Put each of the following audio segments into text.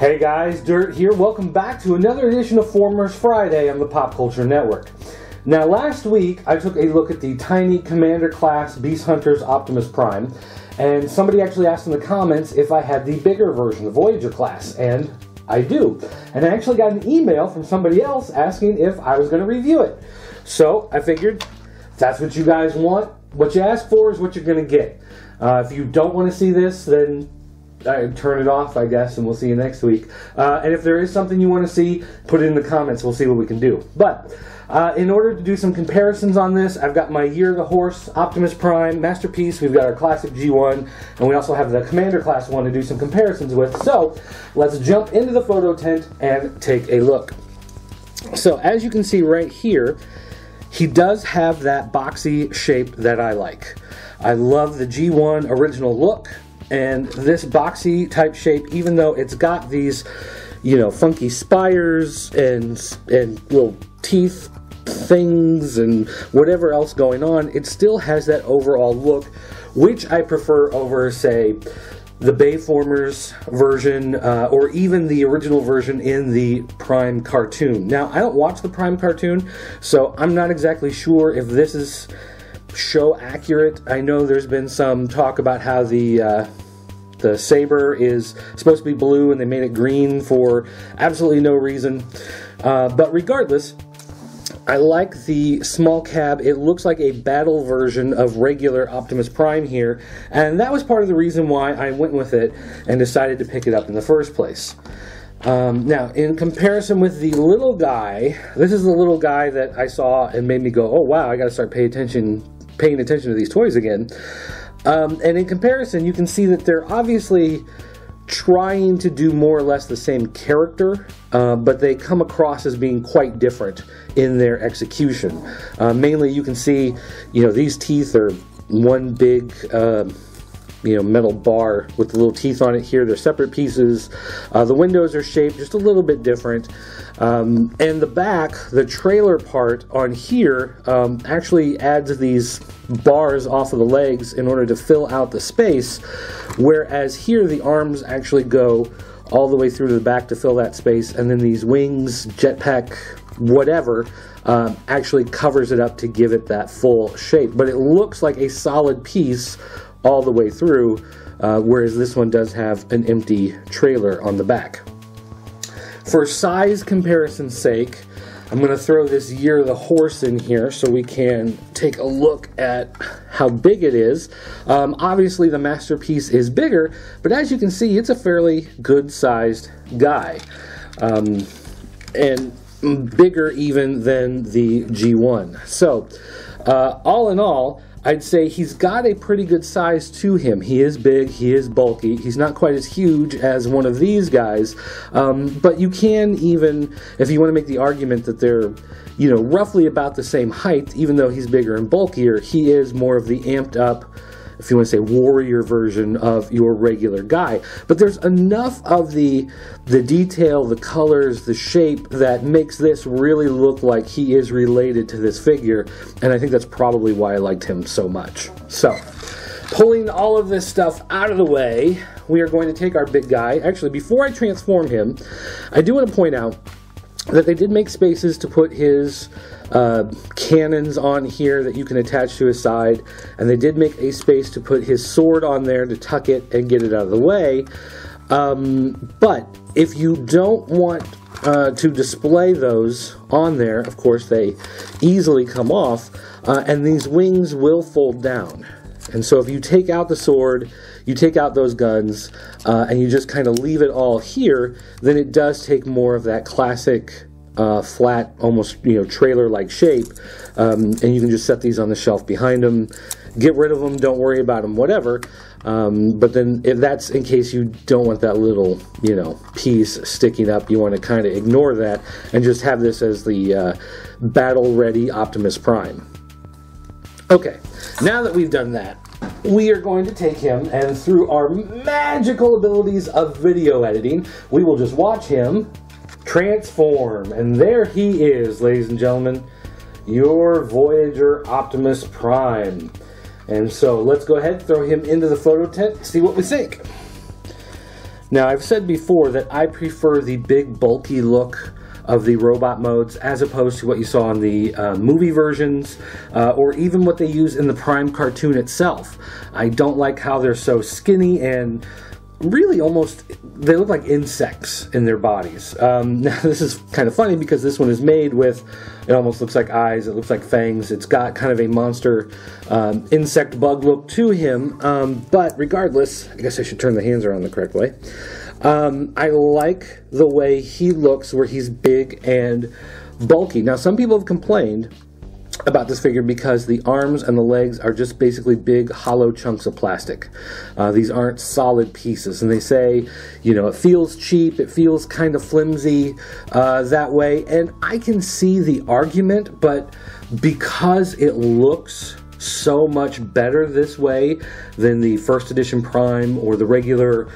Hey guys, Dirt here. Welcome back to another edition of Formers Friday on the Pop Culture Network. Now last week I took a look at the tiny Commander class Beast Hunters Optimus Prime, and somebody actually asked in the comments if I had the bigger version, the Voyager class, and I do. And I actually got an email from somebody else asking if I was going to review it. So I figured if that's what you guys want, what you ask for is what you're going to get. If you don't want to see this, then turn it off, I guess, and we'll see you next week. And if there is something you want to see, put it in the comments. We'll see what we can do. But in order to do some comparisons on this, I've got my Year of the Horse Optimus Prime Masterpiece. We've got our classic G1, and we also have the Commander Class 1 to do some comparisons with. So let's jump into the photo tent and take a look. So as you can see right here, he does have that boxy shape that I like. I love the G1 original look. And this boxy type shape, even though it's got these, funky spires and little teeth things and whatever else going on, it still has that overall look, which I prefer over, say, the Bayformers version, or even the original version in the Prime cartoon. Now, I don't watch the Prime cartoon, so I'm not exactly sure if this is show accurate. I know there's been some talk about how the saber is supposed to be blue and they made it green for absolutely no reason. But regardless, I like the small cab. It looks like a battle version of regular Optimus Prime here, and that was part of the reason why I went with it and decided to pick it up in the first place. Now, in comparison with the little guy, this is the little guy that I saw and made me go, oh wow, I gotta start paying attention to these toys again. And in comparison, you can see that they're obviously trying to do more or less the same character, but they come across as being quite different in their execution. Mainly, you can see, these teeth are one big, metal bar with the little teeth on it here. They're separate pieces. The windows are shaped just a little bit different. And the back, the trailer part on here, actually adds these bars off of the legs in order to fill out the space, whereas here the arms actually go all the way through to the back to fill that space, and then these wings, jetpack, whatever, actually covers it up to give it that full shape. But it looks like a solid piece all the way through, whereas this one does have an empty trailer on the back. For size comparison's sake, I'm going to throw this Year of the Horse in here so we can take a look at how big it is. Obviously the Masterpiece is bigger, but as you can see, it's a fairly good-sized guy. And bigger even than the G1. So, all in all, I'd say he's got a pretty good size to him. He is big, he is bulky, he's not quite as huge as one of these guys, but you can even, if you want to make the argument that they're, roughly about the same height, even though he's bigger and bulkier, he is more of the amped up, if you want to say, warrior version of your regular guy. But there's enough of the detail, the colors, the shape that makes this really look like he is related to this figure, and I think that's probably why I liked him so much. So, pulling all of this stuff out of the way, we are going to take our big guy. Actually, before I transform him, I do want to point out that they did make spaces to put his cannons on here that you can attach to his side, and they did make a space to put his sword on there to tuck it and get it out of the way. But if you don't want to display those on there, of course they easily come off, and these wings will fold down. And so if you take out the sword, you take out those guns, and you just kind of leave it all here, then it does take more of that classic flat, almost trailer-like shape, and you can just set these on the shelf behind them, get rid of them, don't worry about them, whatever. But then if that's in case you don't want that little piece sticking up, you want to kind of ignore that and just have this as the battle-ready Optimus Prime. Okay, now that we've done that, we are going to take him, and through our magical abilities of video editing, we will just watch him transform. And there he is, ladies and gentlemen, your Voyager Optimus Prime. And so let's go ahead and throw him into the photo tent and see what we think. Now, I've said before that I prefer the big, bulky look of the robot modes as opposed to what you saw in the movie versions or even what they use in the Prime cartoon itself. I don't like how they're so skinny and really almost, they look like insects in their bodies. Now this is kind of funny because this one is made with, it almost looks like eyes, it looks like fangs, it's got kind of a monster insect bug look to him, but regardless, I guess I should turn the hands around the correct way. I like the way he looks where he's big and bulky. Now some people have complained about this figure because the arms and the legs are just basically big hollow chunks of plastic. These aren't solid pieces, and they say, you know, it feels cheap, it feels kind of flimsy that way, and I can see the argument, but because it looks so much better this way than the first edition Prime or the regular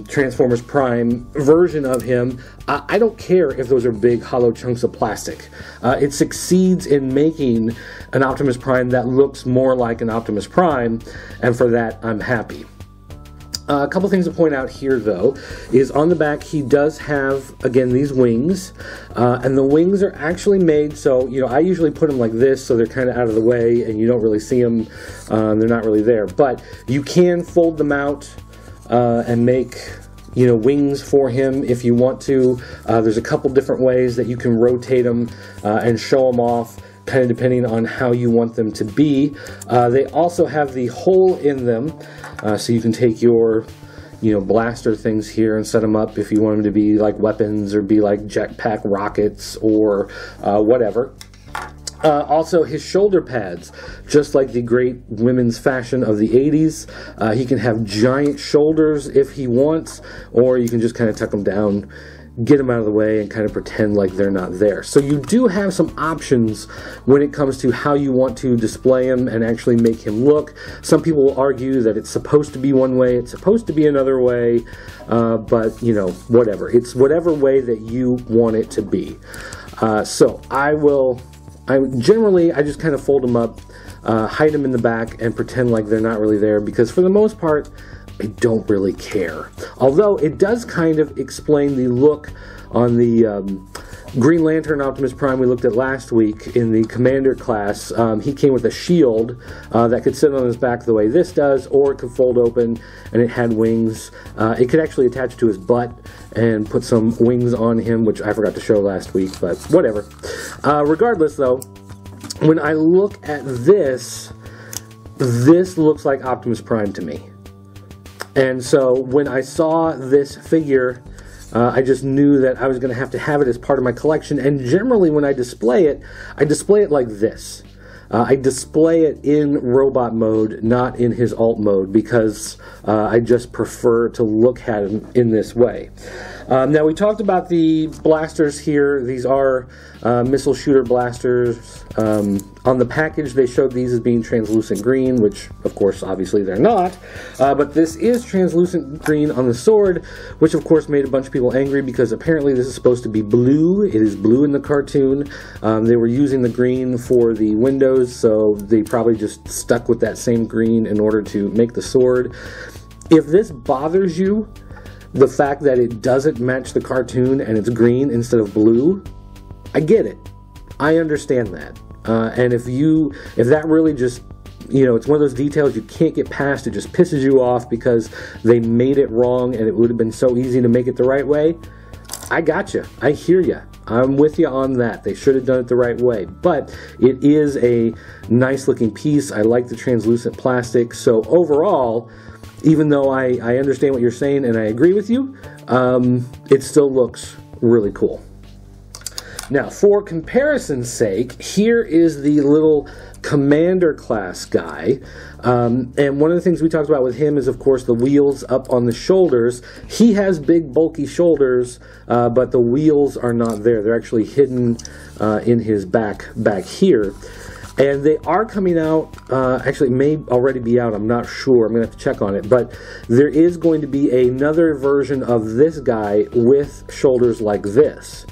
Transformers Prime version of him, I don't care if those are big hollow chunks of plastic. It succeeds in making an Optimus Prime that looks more like an Optimus Prime, and for that I'm happy. A couple things to point out here, though, is on the back he does have, again, these wings, and the wings are actually made so, you know, I usually put them like this so they're kind of out of the way and you don't really see them, they're not really there, but you can fold them out and make, you know, wings for him if you want to. There's a couple different ways that you can rotate them and show them off, kind of depending on how you want them to be. They also have the hole in them, so you can take your, you know, blaster things here and set them up if you want them to be like weapons or be like jetpack rockets or whatever. Also, his shoulder pads, just like the great women's fashion of the 80s, he can have giant shoulders if he wants, or you can just kind of tuck them down, get them out of the way, and kind of pretend like they're not there. So you do have some options when it comes to how you want to display him and actually make him look. Some people will argue that it's supposed to be one way, it's supposed to be another way, but, you know, whatever. It's whatever way that you want it to be. So I just kind of fold them up, hide them in the back, and pretend like they're not really there, because for the most part, I don't really care. Although it does kind of explain the look on the Green Lantern Optimus Prime we looked at last week in the Commander class. He came with a shield that could sit on his back the way this does, or it could fold open and it had wings. It could actually attach to his butt and put some wings on him, which I forgot to show last week, but whatever. Regardless, though, when I look at this, this looks like Optimus Prime to me. And so when I saw this figure, I just knew that I was going to have it as part of my collection. And generally when I display it like this. I display it in robot mode, not in his alt mode, because I just prefer to look at him in this way. Now, we talked about the blasters here. These are missile shooter blasters. On the package, they showed these as being translucent green, which, of course, obviously they're not. But this is translucent green on the sword, which, of course, made a bunch of people angry because apparently this is supposed to be blue. It is blue in the cartoon. They were using the green for the windows, so they probably just stuck with that same green in order to make the sword. If this bothers you, the fact that it doesn't match the cartoon and it's green instead of blue, I get it. I understand that. And if that really just, you know, it's one of those details you can't get past, it just pisses you off because they made it wrong and it would have been so easy to make it the right way, I gotcha. I hear ya. I'm with you on that. They should have done it the right way. But it is a nice looking piece. I like the translucent plastic. So overall, even though I understand what you're saying and I agree with you, it still looks really cool. Now, for comparison's sake, here is the little Commander class guy. And one of the things we talked about with him is, of course, the wheels up on the shoulders. He has big, bulky shoulders, but the wheels are not there. They're actually hidden in his back here. And they are coming out, actually it may already be out, I'm not sure, I'm going to have to check on it, but there is going to be another version of this guy with shoulders like this.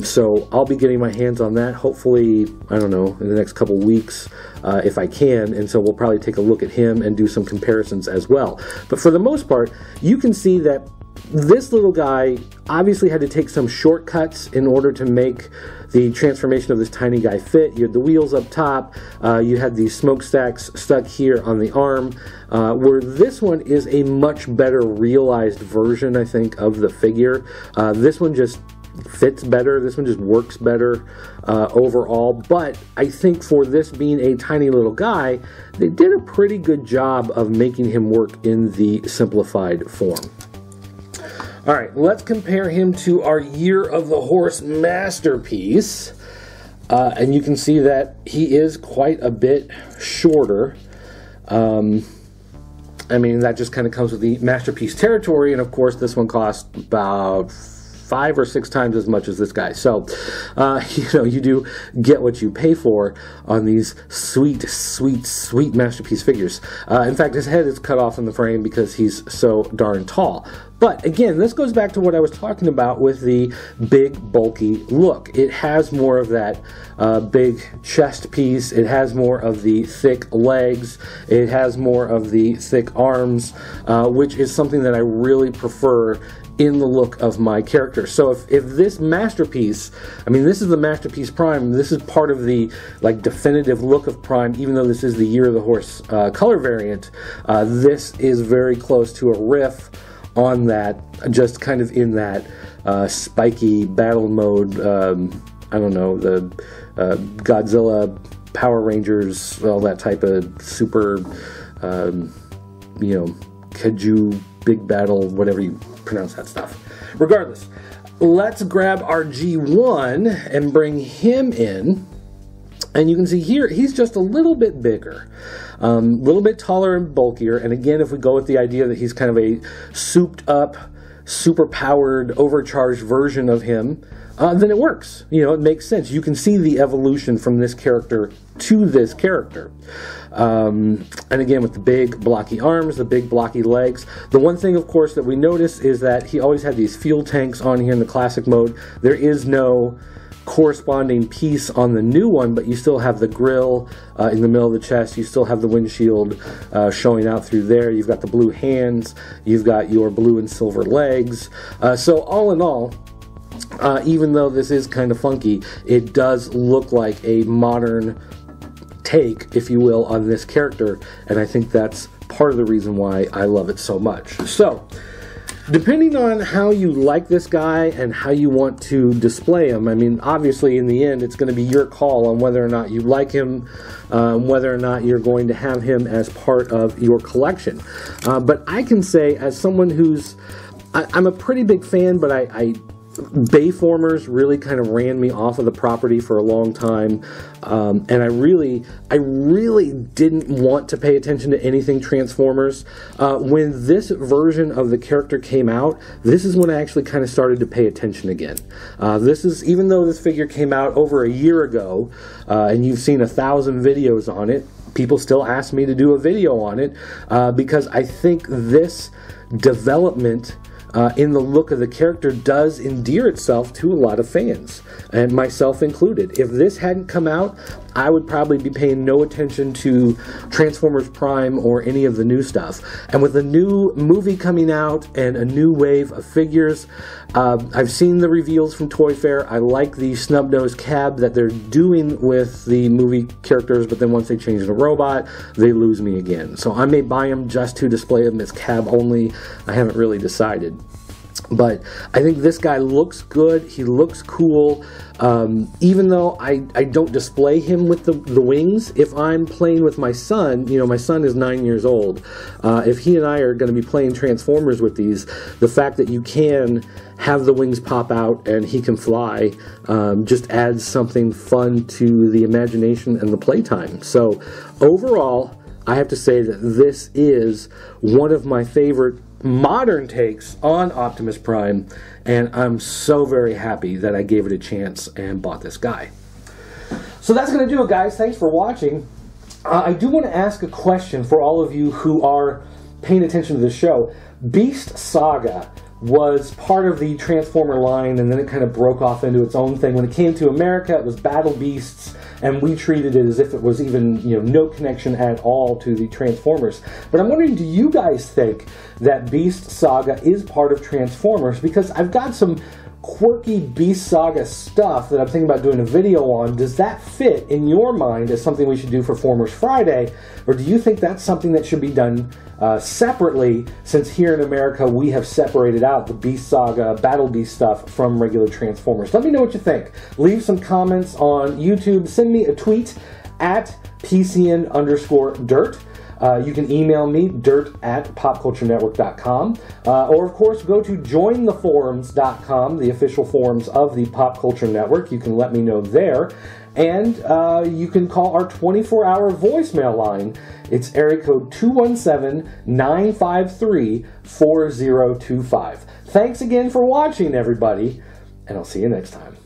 So I'll be getting my hands on that, hopefully, I don't know, in the next couple weeks, if I can, and so we'll probably take a look at him and do some comparisons as well. But for the most part, you can see that this little guy obviously had to take some shortcuts in order to make the transformation of this tiny guy fit. You had the wheels up top, you had these smokestacks stuck here on the arm, where this one is a much better realized version, I think, of the figure. This one just fits better, this one just works better overall, but I think for this being a tiny little guy, they did a pretty good job of making him work in the simplified form. Alright, let's compare him to our Year of the Horse masterpiece. And you can see that he is quite a bit shorter. I mean, that just kind of comes with the masterpiece territory, and of course this one cost about 5 or 6 times as much as this guy. So, you know, you do get what you pay for on these sweet, sweet, sweet masterpiece figures. In fact, his head is cut off in the frame because he's so darn tall. But again, this goes back to what I was talking about with the big, bulky look. It has more of that big chest piece. It has more of the thick legs. It has more of the thick arms, which is something that I really prefer in the look of my character. So if this masterpiece, I mean, this is the Masterpiece Prime, this is part of the like definitive look of Prime, even though this is the Year of the Horse color variant, this is very close to a riff on that, just kind of in that spiky battle mode, I don't know, the Godzilla, Power Rangers, all that type of super, you know, Kaiju, big battle, whatever you pronounce that stuff. Regardless, let's grab our G1 and bring him in. And you can see here, he's just a little bit bigger, a little bit taller and bulkier. And again, if we go with the idea that he's kind of a souped up, super powered, overcharged version of him, then it works. You know, it makes sense. You can see the evolution from this character to this character. And again, with the big blocky arms, the big blocky legs. The one thing, of course, that we notice is that he always had these fuel tanks on here in the classic mode. There is no corresponding piece on the new one, but you still have the grill in the middle of the chest. You still have the windshield showing out through there. You've got the blue hands. You've got your blue and silver legs. So all in all, even though this is kind of funky, it does look like a modern take, if you will, on this character, and I think that's part of the reason why I love it so much. So, depending on how you like this guy and how you want to display him, I mean, obviously in the end it's going to be your call on whether or not you like him, whether or not you're going to have him as part of your collection. But I can say, as someone who's, I'm a pretty big fan, but Bayformers really kind of ran me off of the property for a long time, and I really didn't want to pay attention to anything Transformers. When this version of the character came out, this is when I actually kind of started to pay attention again. This is, even though this figure came out over a year ago, and you've seen 1,000 videos on it, people still ask me to do a video on it, because I think this development in the look of the character does endear itself to a lot of fans, and myself included. If this hadn't come out, I would probably be paying no attention to Transformers Prime or any of the new stuff. And with a new movie coming out and a new wave of figures, I've seen the reveals from Toy Fair. I like the snub-nosed cab that they're doing with the movie characters, but then once they change the robot, they lose me again. So I may buy them just to display them as cab only. I haven't really decided. But I think this guy looks good. He looks cool. Even though I don't display him with the wings, if I'm playing with my son, you know, my son is 9 years old. If he and I are going to be playing Transformers with these, the fact that you can have the wings pop out and he can fly just adds something fun to the imagination and the playtime. So overall, I have to say that this is one of my favorite modern takes on Optimus Prime, and I'm so very happy that I gave it a chance and bought this guy. So that's going to do it, guys. Thanks for watching. I do want to ask a question for all of you who are paying attention to the show. Beast Saga, was part of the Transformer line, and then it kind of broke off into its own thing. When it came to America, it was Battle Beasts, and we treated it as if it was even, no connection at all to the Transformers. But I'm wondering, do you guys think that Beast Saga is part of Transformers? Because I've got some quirky Beast Saga stuff that I'm thinking about doing a video on. Does that fit in your mind as something we should do for Formers Friday, or do you think that's something that should be done separately, since here in America we have separated out the Beast Saga, Battle Beast stuff from regular Transformers? Let me know what you think. Leave some comments on YouTube. Send me a tweet at PCN_dirt. You can email me, dirt@popculturenetwork.com, or of course go to jointheforums.com, the official forums of the Pop Culture Network. You can let me know there, and you can call our 24-hour voicemail line. It's area code 217-953-4025. Thanks again for watching, everybody, and I'll see you next time.